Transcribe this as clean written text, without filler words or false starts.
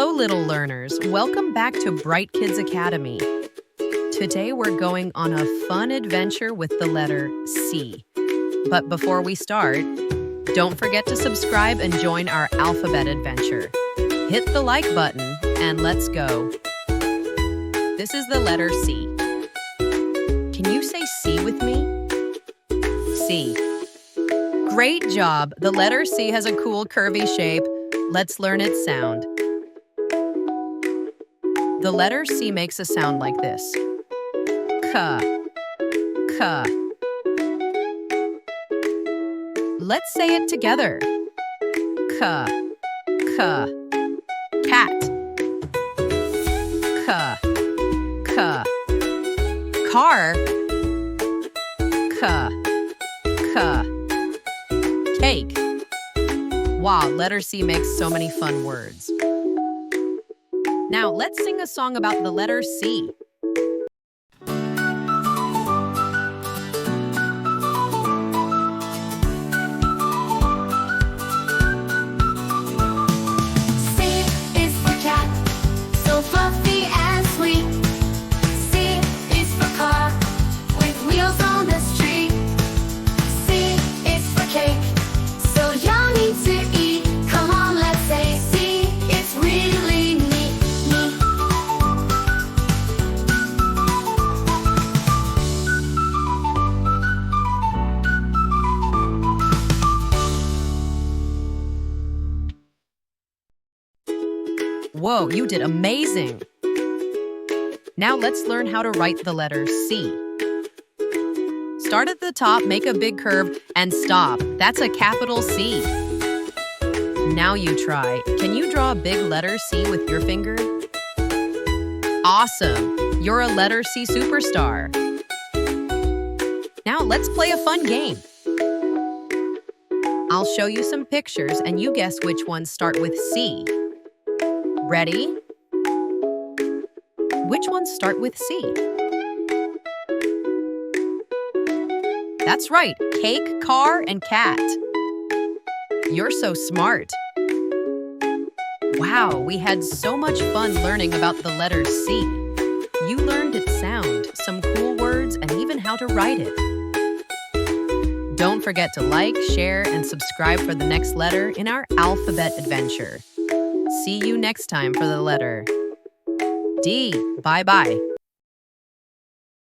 Hello, little learners. Welcome back to BrightKids Academy. Today we're going on a fun adventure with the letter C. But before we start, don't forget to subscribe and join our alphabet adventure. Hit the like button and let's go. This is the letter C. Can you say C with me? C. Great job! The letter C has a cool curvy shape. Let's learn its sound. The letter C makes a sound like this. K. K. Let's say it together. K. K. Cat. K. K. Car. K. K. Cake. Wow, letter C makes so many fun words. Now, let's sing a song about the letter C. C is for cat, so fluffy and sweet. C is for car, with wheels on the street. C is for cake, so yummy to eat. Come on, let's say C. It's really neat. Whoa, you did amazing! Now let's learn how to write the letter C. Start at the top, make a big curve, and stop. That's a capital C. Now you try. Can you draw a big letter C with your finger? Awesome! You're a letter C superstar. Now let's play a fun game. I'll show you some pictures and you guess which ones start with C. Ready? Which ones start with C? That's right, cake, car, and cat. You're so smart. Wow, we had so much fun learning about the letter C. You learned its sound, some cool words, and even how to write it. Don't forget to like, share, and subscribe for the next letter in our alphabet adventure. See you next time for the letter D. Bye-bye.